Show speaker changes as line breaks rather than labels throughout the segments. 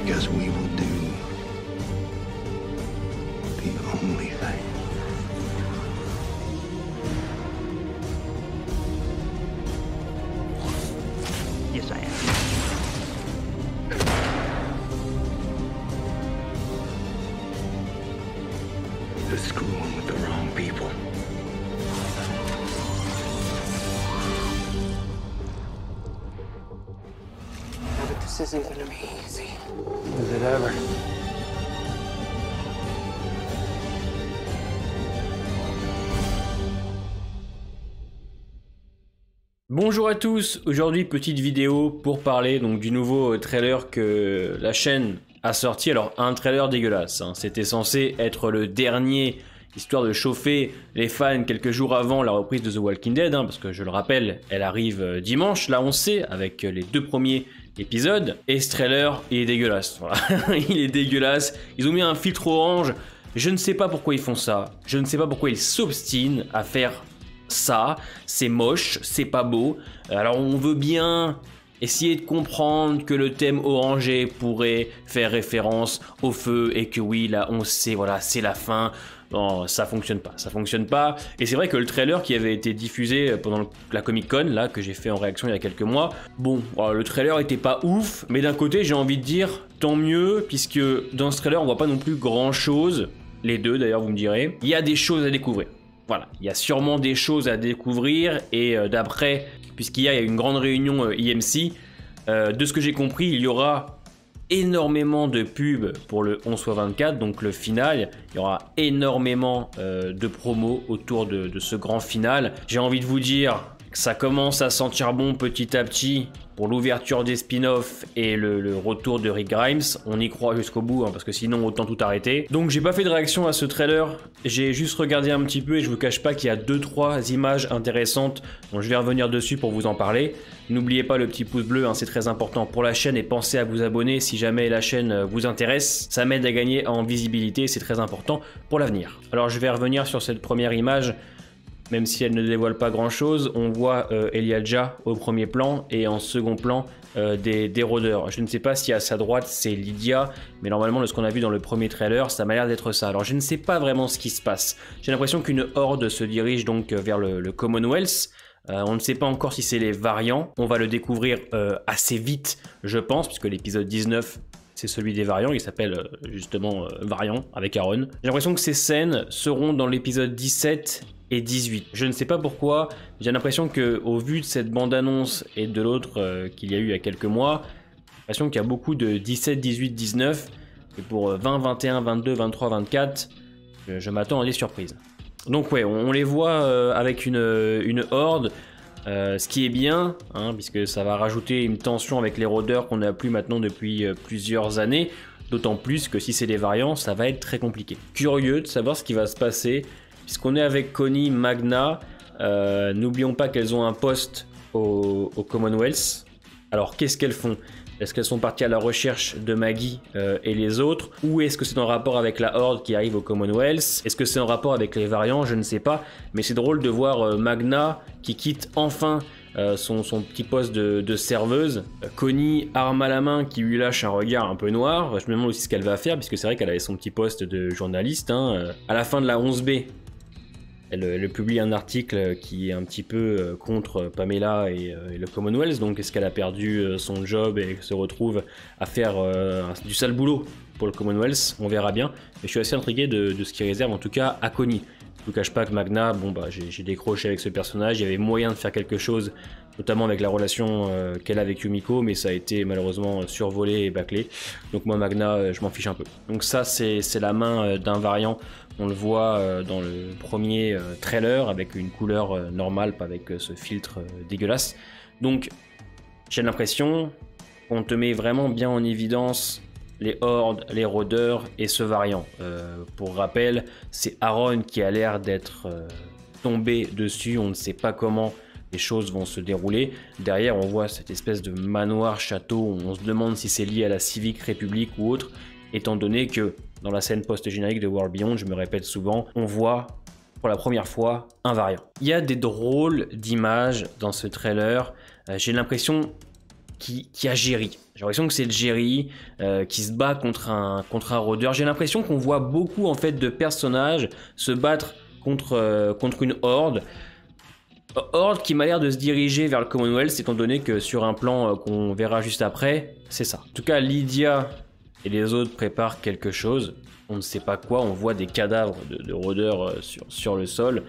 Because we will do the only thing.
Yes, I am.
The screwing with the wrong people.
But this isn't gonna be easy. Is it ever?
Bonjour à tous, aujourd'hui petite vidéo pour parler donc du nouveau trailer que la chaîne a sorti. Alors un trailer dégueulasse, hein. C'était censé être le dernier, histoire de chauffer les fans quelques jours avant la reprise de The Walking Dead, hein, parce que je le rappelle, elle arrive dimanche, là on sait, avec les 2 premiers épisodes, et ce trailer il est dégueulasse, voilà. Il est dégueulasse, ils ont mis un filtre orange, je ne sais pas pourquoi ils font ça, je ne sais pas pourquoi ils s'obstinent à faire ça, c'est moche, c'est pas beau. Alors on veut bien essayer de comprendre que le thème orangé pourrait faire référence au feu et que oui, là on sait, voilà, c'est la fin. Non, ça fonctionne pas, ça fonctionne pas. Et c'est vrai que le trailer qui avait été diffusé pendant la Comic Con, là, que j'ai fait en réaction il y a quelques mois, bon, le trailer était pas ouf, mais d'un côté j'ai envie de dire tant mieux, puisque dans ce trailer on voit pas non plus grand chose, les deux d'ailleurs vous me direz, il y a des choses à découvrir. Voilà, il y a sûrement des choses à découvrir et d'après, puisqu'il y a une grande réunion IMC, de ce que j'ai compris, il y aura énormément de pubs pour le 11x24, donc le final. Il y aura énormément de promos autour de ce grand final. J'ai envie de vous dire que ça commence à sentir bon petit à petit pour l'ouverture des spin-offs et le retour de Rick Grimes. On y croit jusqu'au bout, hein, parce que sinon autant tout arrêter. Donc j'ai pas fait de réaction à ce trailer, j'ai juste regardé un petit peu et je vous cache pas qu'il y a 2-3 images intéressantes, donc je vais revenir dessus pour vous en parler. N'oubliez pas le petit pouce bleu, hein, c'est très important pour la chaîne, et pensez à vous abonner si jamais la chaîne vous intéresse. Ça m'aide à gagner en visibilité, c'est très important pour l'avenir. Alors je vais revenir sur cette première image. Même si elle ne dévoile pas grand chose, on voit Elijah au premier plan et en second plan des rôdeurs. Je ne sais pas si à sa droite c'est Lydia, mais normalement de ce qu'on a vu dans le premier trailer, ça m'a l'air d'être ça. Alors je ne sais pas vraiment ce qui se passe. J'ai l'impression qu'une horde se dirige donc vers le Commonwealth. On ne sait pas encore si c'est les variants. On va le découvrir assez vite, je pense, puisque l'épisode 19... c'est celui des variants, il s'appelle justement Variant avec Aaron. J'ai l'impression que ces scènes seront dans l'épisode 17 et 18. Je ne sais pas pourquoi, j'ai l'impression qu'au vu de cette bande-annonce et de l'autre qu'il y a eu il y a quelques mois, j'ai l'impression qu'il y a beaucoup de 17, 18, 19, et pour 20, 21, 22, 23, 24, je m'attends à des surprises. Donc ouais, on les voit avec une horde, ce qui est bien, hein, puisque ça va rajouter une tension avec les rôdeurs qu'on n'a plus maintenant depuis plusieurs années, d'autant plus que si c'est des variants, ça va être très compliqué. Curieux de savoir ce qui va se passer, puisqu'on est avec Connie, Magna, n'oublions pas qu'elles ont un poste au Commonwealth. Alors qu'est-ce qu'elles font ? Est-ce qu'elles sont parties à la recherche de Maggie et les autres ? Ou est-ce que c'est en rapport avec la Horde qui arrive au Commonwealth ? Est-ce que c'est en rapport avec les variants ? Je ne sais pas. Mais c'est drôle de voir Magna qui quitte enfin son petit poste de serveuse. Connie, arme à la main, qui lui lâche un regard un peu noir. Je me demande aussi ce qu'elle va faire, puisque c'est vrai qu'elle avait son petit poste de journaliste. Hein. À la fin de la 11B, elle publie un article qui est un petit peu contre Pamela et le Commonwealth, donc est-ce qu'elle a perdu son job et se retrouve à faire du sale boulot pour le Commonwealth? On verra bien, mais je suis assez intrigué de ce qu'il réserve en tout cas à Connie. Je vous cache pas que Magna, bon bah j'ai décroché avec ce personnage, il y avait moyen de faire quelque chose, notamment avec la relation qu'elle a avec Yumiko, mais ça a été malheureusement survolé et bâclé. Donc moi Magna, je m'en fiche un peu. Donc ça c'est la main d'un variant, on le voit dans le premier trailer avec une couleur normale, pas avec ce filtre dégueulasse. Donc j'ai l'impression qu'on te met vraiment bien en évidence les hordes, les rôdeurs et ce variant. Pour rappel, c'est Aaron qui a l'air d'être tombé dessus, on ne sait pas comment les choses vont se dérouler. Derrière, on voit cette espèce de manoir château, on se demande si c'est lié à la Civic République ou autre, étant donné que dans la scène post-générique de World Beyond, je me répète souvent, on voit pour la première fois un variant. Il y a des drôles d'images dans ce trailer, j'ai l'impression qui a Jerry. J'ai l'impression que c'est Jerry qui se bat contre un rôdeur. J'ai l'impression qu'on voit beaucoup en fait de personnages se battre contre une horde. Horde qui m'a l'air de se diriger vers le Commonwealth, étant donné que sur un plan qu'on verra juste après, c'est ça. En tout cas, Lydia et les autres préparent quelque chose. On ne sait pas quoi, on voit des cadavres de rôdeurs sur le sol.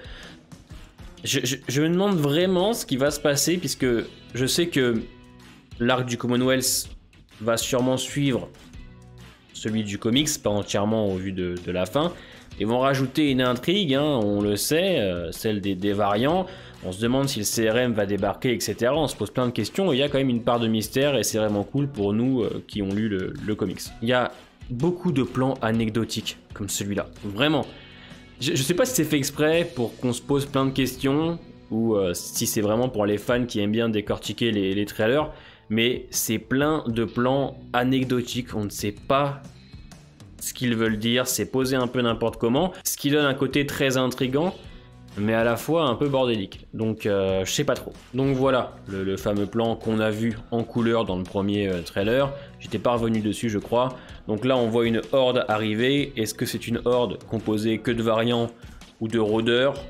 Je me demande vraiment ce qui va se passer, puisque je sais que l'arc du Commonwealth va sûrement suivre celui du comics, pas entièrement au vu de la fin. Ils vont rajouter une intrigue, hein, on le sait, celle des variants. On se demande si le CRM va débarquer, etc. On se pose plein de questions et il y a quand même une part de mystère et c'est vraiment cool pour nous qui ont lu le comics. Il y a beaucoup de plans anecdotiques comme celui-là, vraiment. Je sais pas si c'est fait exprès pour qu'on se pose plein de questions ou si c'est vraiment pour les fans qui aiment bien décortiquer les trailers, mais c'est plein de plans anecdotiques, on ne sait pas ce qu'ils veulent dire, c'est posé un peu n'importe comment, ce qui donne un côté très intriguant, mais à la fois un peu bordélique. Donc je sais pas trop. Donc voilà, le fameux plan qu'on a vu en couleur dans le premier trailer. J'étais pas revenu dessus, je crois. Donc là, on voit une horde arriver. Est-ce que c'est une horde composée que de variants ou de rôdeurs?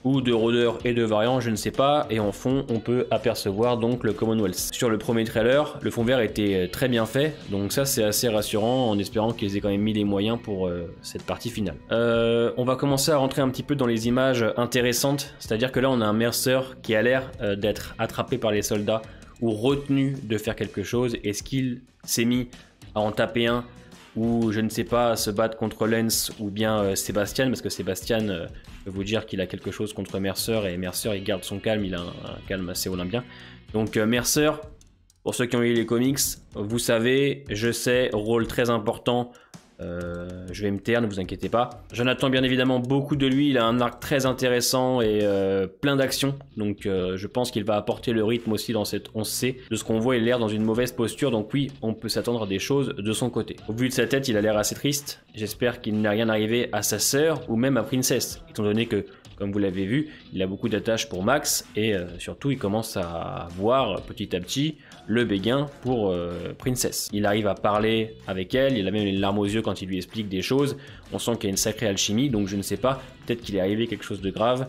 Ou de rôdeurs et de variants, je ne sais pas. Et en fond, on peut apercevoir donc le Commonwealth. Sur le premier trailer, le fond vert était très bien fait. Donc ça, c'est assez rassurant en espérant qu'ils aient quand même mis les moyens pour cette partie finale. On va commencer à rentrer un petit peu dans les images intéressantes. C'est-à-dire que là, on a un Mercer qui a l'air d'être attrapé par les soldats ou retenu de faire quelque chose. Est-ce qu'il s'est mis à en taper un ou je ne sais pas, se battre contre Lance ou bien Sébastien, parce que Sébastien, je peux vous dire qu'il a quelque chose contre Mercer, et Mercer il garde son calme, il a un calme assez olympien. Donc Mercer, pour ceux qui ont lu les comics, vous savez, je sais, rôle très important, je vais me taire, ne vous inquiétez pas. J'en attends bien évidemment beaucoup de lui, il a un arc très intéressant et plein d'actions, donc je pense qu'il va apporter le rythme aussi dans cette 11C. De ce qu'on voit, il a l'air dans une mauvaise posture, donc oui, on peut s'attendre à des choses de son côté. Au vu de sa tête, il a l'air assez triste, j'espère qu'il n'est rien arrivé à sa sœur ou même à Princess, étant donné que, comme vous l'avez vu, il a beaucoup d'attaches pour Max et surtout il commence à voir petit à petit le béguin pour Princess. Il arrive à parler avec elle, il a même les larmes aux yeux quand il lui explique des choses. On sent qu'il y a une sacrée alchimie, donc je ne sais pas, peut-être qu'il est arrivé quelque chose de grave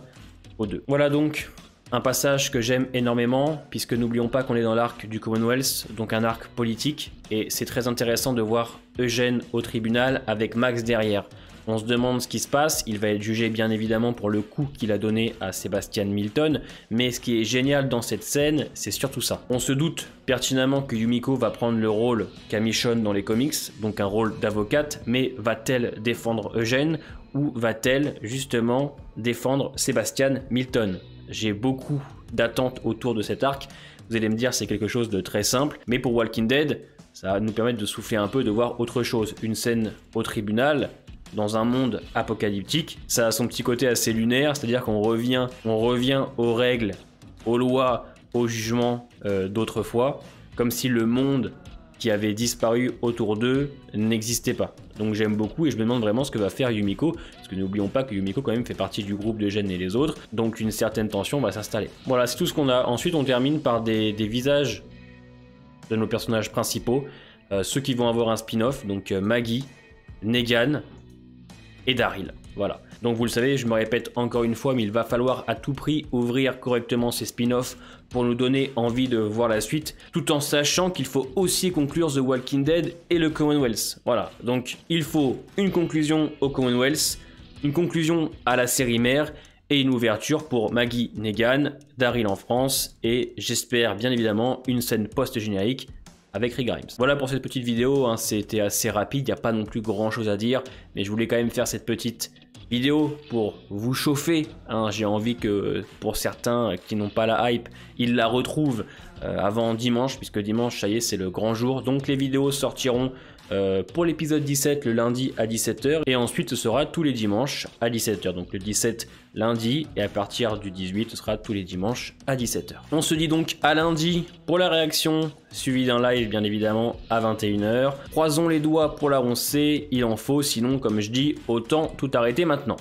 aux deux. Voilà donc un passage que j'aime énormément, puisque n'oublions pas qu'on est dans l'arc du Commonwealth, donc un arc politique, et c'est très intéressant de voir Eugène au tribunal avec Max derrière. On se demande ce qui se passe, il va être jugé bien évidemment pour le coup qu'il a donné à Sebastian Milton, mais ce qui est génial dans cette scène, c'est surtout ça. On se doute pertinemment que Yumiko va prendre le rôle qu'a Michonne dans les comics, donc un rôle d'avocate, mais va-t-elle défendre Eugène ou va-t-elle justement défendre Sebastian Milton? J'ai beaucoup d'attentes autour de cet arc, vous allez me dire c'est quelque chose de très simple, mais pour Walking Dead, ça va nous permettre de souffler un peu, de voir autre chose. Une scène au tribunal, dans un monde apocalyptique, ça a son petit côté assez lunaire, c'est-à-dire qu'on revient aux règles, aux lois, aux jugements d'autrefois, comme si le monde qui avait disparu autour d'eux n'existait pas. Donc j'aime beaucoup et je me demande vraiment ce que va faire Yumiko, parce que n'oublions pas que Yumiko quand même fait partie du groupe de Gênes et les autres, donc une certaine tension va s'installer. Voilà, c'est tout ce qu'on a. Ensuite on termine par des visages de nos personnages principaux, ceux qui vont avoir un spin-off, donc Maggie, Negan et Daryl. Voilà. Donc vous le savez, je me répète encore une fois, mais il va falloir à tout prix ouvrir correctement ces spin-offs pour nous donner envie de voir la suite, tout en sachant qu'il faut aussi conclure The Walking Dead et le Commonwealth. Voilà. Donc il faut une conclusion au Commonwealth, une conclusion à la série mère et une ouverture pour Maggie, Negan, Daryl en France et j'espère bien évidemment une scène post-générique avec Rick Grimes. Voilà pour cette petite vidéo, hein, c'était assez rapide, il n'y a pas non plus grand chose à dire, mais je voulais quand même faire cette petite vidéo pour vous chauffer, hein. J'ai envie que pour certains qui n'ont pas la hype, ils la retrouvent avant dimanche, puisque dimanche, ça y est, c'est le grand jour, donc les vidéos sortiront pour l'épisode 17 le lundi à 17h et ensuite ce sera tous les dimanches à 17h, donc le 17 lundi et à partir du 18 ce sera tous les dimanches à 17h. On se dit donc à lundi pour la réaction, suivi d'un live bien évidemment à 21h. Croisons les doigts pour la 11C, il en faut, sinon comme je dis, autant tout arrêter maintenant.